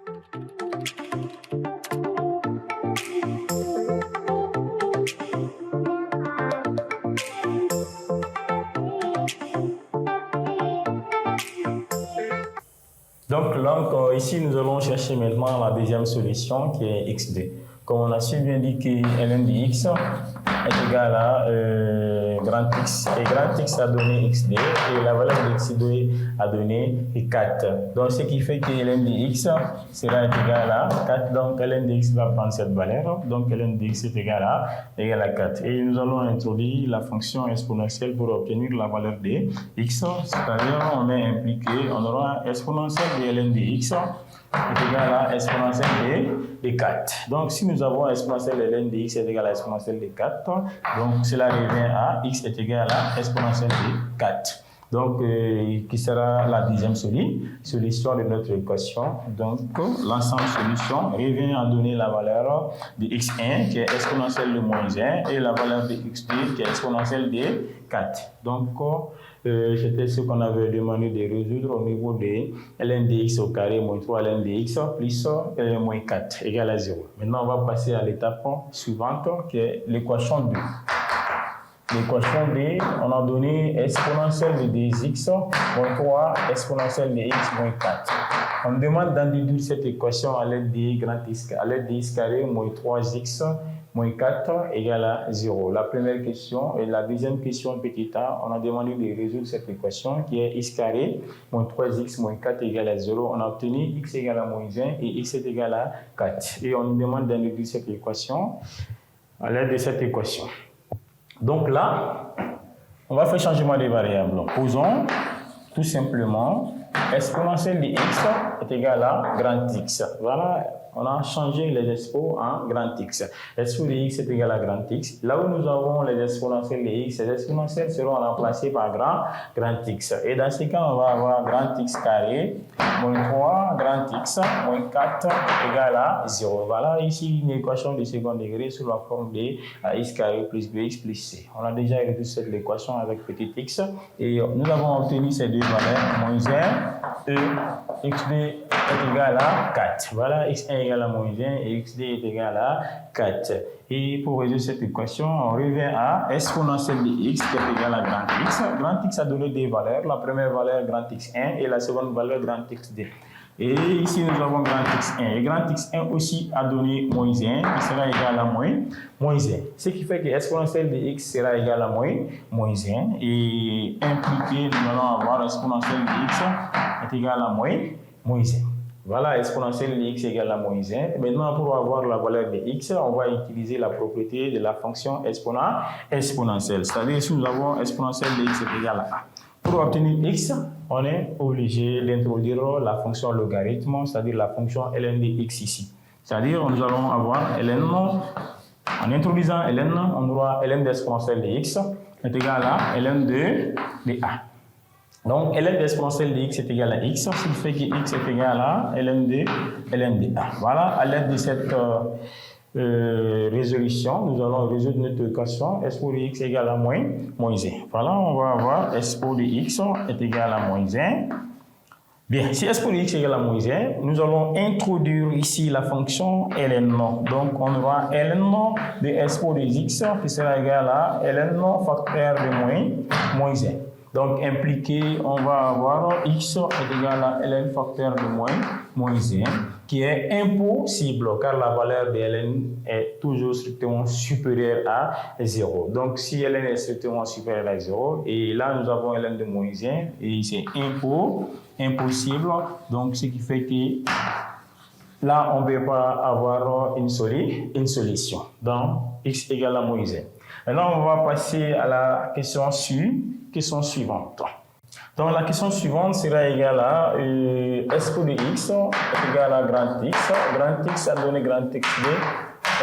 Donc, ici, nous allons chercher maintenant la deuxième solution qui est xd. Comme on a su bien dit que ln de x est égal à grand X, et grand X a donné xd, et la valeur de xd a donné 4. Donc, ce qui fait que ln de x sera égal à 4. Donc, ln de x va prendre cette valeur. Donc, ln de x est égal à 4. Et nous allons introduire la fonction exponentielle pour obtenir la valeur de x. C'est-à-dire, on est impliqué, on aura exponentielle de ln de x est égal à exponentielle de 4. Donc, si nous avons exponentielle de ln de x est égal à exponentielle de 4, donc cela revient à x est égal à exponentielle de 4. Donc, qui sera la deuxième solution de notre équation. Donc, l'ensemble solution revient à donner la valeur de x1 qui est exponentielle de moins 1 et la valeur de x2 qui est exponentielle de 4. Donc, c'était ce qu'on avait demandé de résoudre au niveau de ln de x au carré moins 3 ln de x plus moins 4 égale à 0. Maintenant, on va passer à l'étape suivante qui est l'équation 2. L'équation D, on a donné exponentielle de 2x moins 3 exponentielle de x moins 4. On demande d'en déduire cette équation à l'aide de grand x, à l'aide de x carré moins 3x moins 4 égale à 0. La première question et la deuxième question petit a, on a demandé de résoudre cette équation qui est x carré moins 3x moins 4 égale à 0. On a obtenu x égale à moins 1 et x est égal à 4. Et on nous demande d'en déduire cette équation à l'aide de cette équation. Donc là, on va faire changement des variables. Posons tout simplement exponentielle de x est égal à grand X. Voilà, on a changé les expos en grand X. Expo de x est égal à grand X. Là où nous avons les exponentielles de x, ces exponentielles seront remplacées par grand X. Et dans ce cas, on va avoir grand X carré moins 3 grand X moins 4 égale à 0. Voilà ici une équation de second degré sous la forme de x carré plus bx plus c. On a déjà résolu cette équation avec petit x et nous avons obtenu ces deux valeurs, moins 1 et xd est égal à 4. Voilà, x1 est égal à moins 1 et xd est égal à 4. Et pour résoudre cette équation, on revient à exponentielle de x qui est égal à grand X. Grand X a donné des valeurs. La première valeur, grand X1 et la seconde valeur, grand XD. Et ici, nous avons grand X1. Et grand X1 aussi a donné moins 1 qui sera égal à moins 1. Ce qui fait que exponentielle de x sera égal à moins 1. Et impliqué, nous allons avoir exponentielle de x est égal à moins 1. Voilà, exponentielle de x égale à moins 1. Maintenant, pour avoir la valeur de x, on va utiliser la propriété de la fonction exponentielle. C'est-à-dire, si nous avons exponentielle de x est égal à a. Pour obtenir x, on est obligé d'introduire la fonction logarithme, c'est-à-dire la fonction ln de x ici. C'est-à-dire, nous allons avoir ln, en introduisant ln, on aura ln d'exponentielle de x est égal à ln de a. Donc, ln d'exponentielle de x est égal à x, ce qui fait que x est égal à ln de a. Voilà, à l'aide de cette résolution, nous allons résoudre notre équation expo de x égale à moins 1. Voilà, on va avoir expo de x est égal à moins 1. Bien, si expo de x égale à moins 1, nous allons introduire ici la fonction ln. Donc, on aura ln de expo de x qui sera égal à ln facteur de moins 1. Donc, impliqué, on va avoir x est égal à ln facteur de moins 1, qui est impossible car la valeur de ln est toujours strictement supérieure à 0. Donc, si ln est strictement supérieure à 0, et là nous avons ln de moins 1, et c'est impossible. Donc, ce qui fait que là, on ne peut pas avoir une solution. Donc, x égale à moins 1. Maintenant, on va passer à la question suivante. Donc, la question suivante sera égale à expo de x est égal à grand X. Grand X a donné grand XD.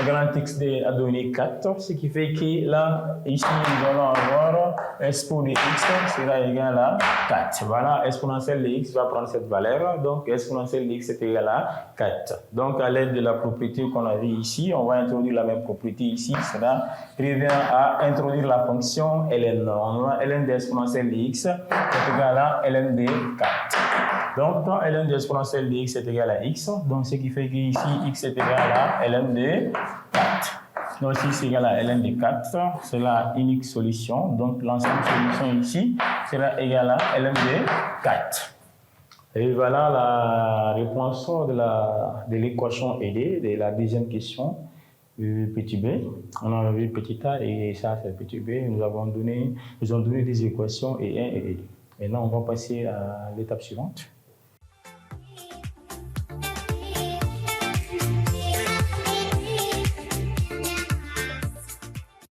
Grand XD a donné 4, ce qui fait que là, ici, nous allons avoir expo de x sera égal à 4. Voilà, exponentielle de x va prendre cette valeur, donc exponentielle de x est égal à 4. Donc, à l'aide de la propriété qu'on a vue ici, on va introduire la même propriété ici, cela revient à introduire la fonction ln. On a ln de exponentielle de x est égal à ln de 4. Donc, quand ln de exponentielle de x est égal à x, donc ce qui fait qu'ici, x est égal à ln de 4. Donc, ici, c'est égal à ln de 4. C'est la unique solution. Donc, l'ensemble solution ici sera égal à ln de 4. Et voilà la réponse de l'équation aidée de la deuxième question. Petit b, on a vu petit a et ça c'est petit b. Nous avons donné des équations et 1 et 2. Maintenant, on va passer à l'étape suivante.